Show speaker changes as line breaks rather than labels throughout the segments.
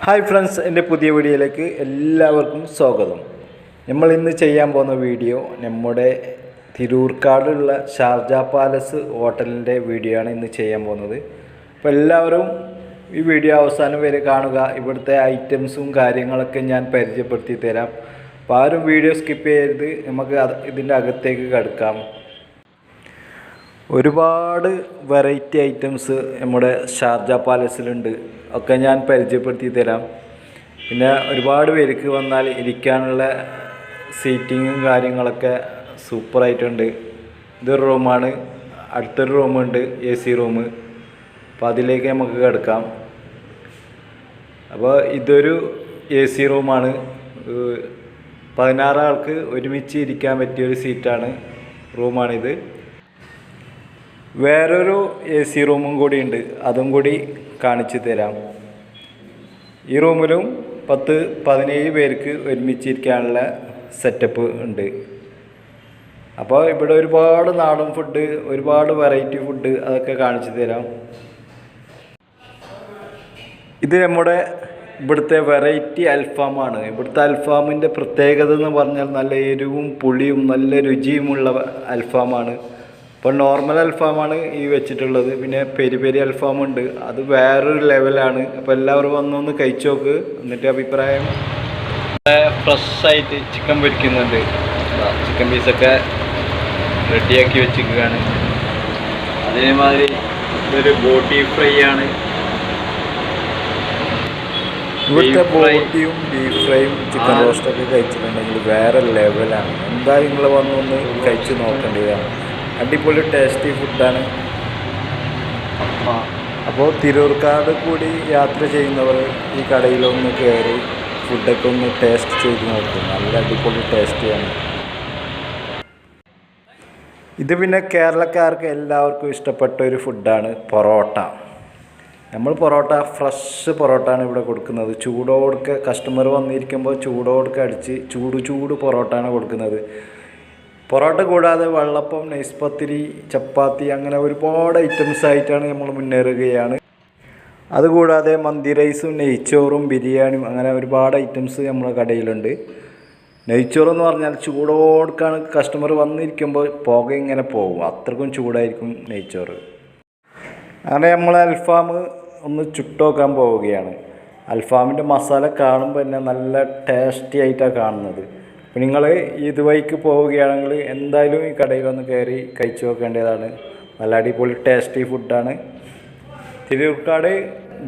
Hi friends, എൻ്റെ പുതിയ വീഡിയോയിലേക്ക് എല്ലാവർക്കും സ്വാഗതം. നമ്മൾ ഇന്ന് ചെയ്യാൻ പോകുന്ന വീഡിയോ നമ്മുടെ തിരൂർക്കാടുള്ള ഷാർജ പാലസ് ഹോട്ടലിൻ്റെ വീഡിയോ ആണ് ഇന്ന് ചെയ്യാൻ പോകുന്നത്. അപ്പോൾ എല്ലാവരും ഈ വീഡിയോ അവസാനം വരെ കാണുക. ഇവിടുത്തെ ഐറ്റംസും കാര്യങ്ങളൊക്കെ ഞാൻ പരിചയപ്പെടുത്തി തരാം. അപ്പോൾ ആരും വീഡിയോ സ്കിപ്പ് ചെയ്യരുത്. നമുക്ക് ഇതിൻ്റെ അകത്തേക്ക് കിടക്കാം. ഒരുപാട് വെറൈറ്റി ഐറ്റംസ് നമ്മുടെ ഷാർജ പാലസിലുണ്ട്. ഒക്കെ ഞാൻ പരിചയപ്പെടുത്തി തരാം. പിന്നെ ഒരുപാട് പേർക്ക് വന്നാൽ ഇരിക്കാനുള്ള സീറ്റിങ്ങും കാര്യങ്ങളൊക്കെ സൂപ്പറായിട്ടുണ്ട്. ഇതൊരു റൂമാണ്, അടുത്തൊരു റൂമുണ്ട്, AC റൂം. അപ്പോൾ അതിലേക്ക് നമുക്ക് കിടക്കാം. അപ്പോൾ ഇതൊരു AC റൂമാണ്. 16 ആൾക്ക് ഒരുമിച്ച് ഇരിക്കാൻ പറ്റിയൊരു സീറ്റാണ്, റൂമാണിത്. വേറൊരു AC റൂമും കൂടി ഉണ്ട്, അതും കൂടി കാണിച്ചു തരാം. ഈ റൂമിലും 10-17 പേർക്ക് ഒരുമിച്ചിരിക്കാനുള്ള സെറ്റപ്പ് ഉണ്ട്. അപ്പോൾ ഇവിടെ ഒരുപാട് നാടൻ ഫുഡ്, ഒരുപാട് വെറൈറ്റി ഫുഡ്, അതൊക്കെ കാണിച്ചു തരാം. ഇത് നമ്മുടെ ഇവിടുത്തെ വെറൈറ്റി അൽഫാമാണ്. ഇവിടുത്തെ അൽഫാമിൻ്റെ പ്രത്യേകത എന്ന് പറഞ്ഞാൽ നല്ല എരിവും പുളിയും നല്ല രുചിയുമുള്ള അൽഫാമാണ്. ഇപ്പോൾ നോർമൽ അൽഫാമാണ് ഈ വെച്ചിട്ടുള്ളത്. പിന്നെ പെരി പെരി അൽഫാമുണ്ട്, അത് വേറൊരു ലെവലാണ്. അപ്പോൾ എല്ലാവരും വന്നൊന്ന് കഴിച്ചു നോക്ക്, എന്നിട്ട് അഭിപ്രായം. ഫ്രഷായിട്ട് ചിക്കൻ പൊരിക്കുന്നുണ്ട്. ചിക്കൻ പീസൊക്കെ റെഡിയാക്കി വെച്ചിരിക്കുകയാണ്. അതേമാതിരി ഇതൊരു ബോട്ടി ഫ്രൈ ആണ്. ഇവിടുത്തെ ബോട്ടിയും ബീഫ് ഫ്രൈയും ചിക്കൻ റോസ്റ്റൊക്കെ കഴിച്ചിട്ടുണ്ടെങ്കിൽ വേറെ ലെവലാണ്. എന്തായാലും നിങ്ങൾ വന്നൊന്ന് കഴിച്ച് നോക്കേണ്ടതാണ്. അടിപൊളി ടേസ്റ്റി ഫുഡാണ്. അപ്പോൾ തിരൂർക്കാട് കൂടി യാത്ര ചെയ്യുന്നവർ ഈ കടയിലൊന്ന് കയറി ഫുഡൊക്കെ ഒന്ന് ടേസ്റ്റ് ചെയ്ത് നോക്കും. നല്ല അടിപൊളി ടേസ്റ്റിയാണ് ഇത്. പിന്നെ കേരളക്കാർക്ക് എല്ലാവർക്കും ഇഷ്ടപ്പെട്ട ഒരു ഫുഡാണ് പൊറോട്ട. നമ്മൾ പൊറോട്ട ഫ്രഷ് പൊറോട്ടയാണ് ഇവിടെ കൊടുക്കുന്നത്. ചൂടോടുക്കെ കസ്റ്റമർ വന്നിരിക്കുമ്പോൾ ചൂടോടുക്കെ അടിച്ച് ചൂട് പൊറോട്ടയാണ് കൊടുക്കുന്നത്. പൊറോട്ട കൂടാതെ വെള്ളപ്പം, നൈസ് പത്തിരി, ചപ്പാത്തി, അങ്ങനെ ഒരുപാട് ഐറ്റംസ് ആയിട്ടാണ് നമ്മൾ മുന്നേറുകയാണ്. അതുകൂടാതെ മന്തി റൈസും നെയ്ച്ചോറും ബിരിയാണിയും അങ്ങനെ ഒരുപാട് ഐറ്റംസ് നമ്മുടെ കടയിലുണ്ട്. നെയ്ച്ചോറെന്ന് പറഞ്ഞാൽ ചൂടോടുക്കാണ് കസ്റ്റമർ വന്നിരിക്കുമ്പോൾ പുക ഇങ്ങനെ പോകും, അത്രക്കും ചൂടായിരിക്കും നെയ്ച്ചോറ്. അങ്ങനെ നമ്മൾ അൽഫാം ഒന്ന് ചുട്ടോക്കാൻ പോവുകയാണ്. അൽഫാമിൻ്റെ മസാല കാണുമ്പോൾ തന്നെ നല്ല ടേസ്റ്റി ആയിട്ടാണ് കാണുന്നത്. അപ്പോൾ നിങ്ങൾ ഇതുവഴിക്ക് പോവുകയാണെങ്കിൽ എന്തായാലും ഈ കടയിലൊന്ന് കയറി കഴിച്ചു നോക്കേണ്ടതാണ്. നല്ല അടിപൊളി ടേസ്റ്റി ഫുഡാണ്. തിരൂർക്കാട്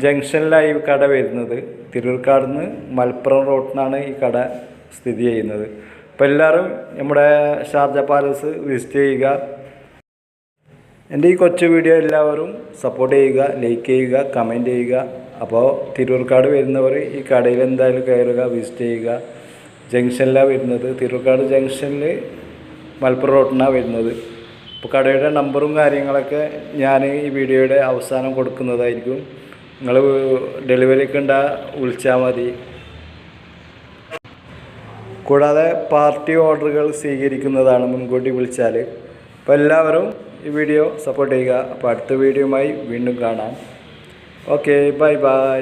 ജംഗ്ഷനിലായി ഈ കട വരുന്നത്. തിരൂർക്കാട് നിന്ന് മലപ്പുറം റോഡിനാണ് ഈ കട സ്ഥിതി ചെയ്യുന്നത്. അപ്പോൾ എല്ലാവരും നമ്മുടെ ഷാർജ പാലസ് വിസിറ്റ് ചെയ്യുക. എൻ്റെ ഈ കൊച്ചു വീഡിയോ എല്ലാവരും സപ്പോർട്ട് ചെയ്യുക, ലൈക്ക് ചെയ്യുക, കമൻറ്റ് ചെയ്യുക. അപ്പോൾ തിരൂർക്കാട് വരുന്നവർ ഈ കടയിൽ എന്തായാലും കയറുക, വിസിറ്റ് ചെയ്യുക. ജംഗ്ഷനിലാണ് വരുന്നത്. തിരൂർക്കാട് ജംഗ്ഷനിൽ മലപ്പുറം റോഡിനാണ് വരുന്നത്. അപ്പോൾ കടയുടെ നമ്പറും കാര്യങ്ങളൊക്കെ ഞാൻ ഈ വീഡിയോയുടെ അവസാനം കൊടുക്കുന്നതായിരിക്കും. നിങ്ങൾ ഡെലിവറിക്ക് വിളിച്ചാൽ മതി. കൂടാതെ പാർട്ടി ഓർഡറുകൾ സ്വീകരിക്കുന്നതാണ് മുൻകൂട്ടി വിളിച്ചാൽ. അപ്പോൾ എല്ലാവരും ഈ വീഡിയോ സപ്പോർട്ട് ചെയ്യുക. അപ്പോൾ അടുത്ത വീഡിയോയുമായി വീണ്ടും കാണാം. Okay, bye bye.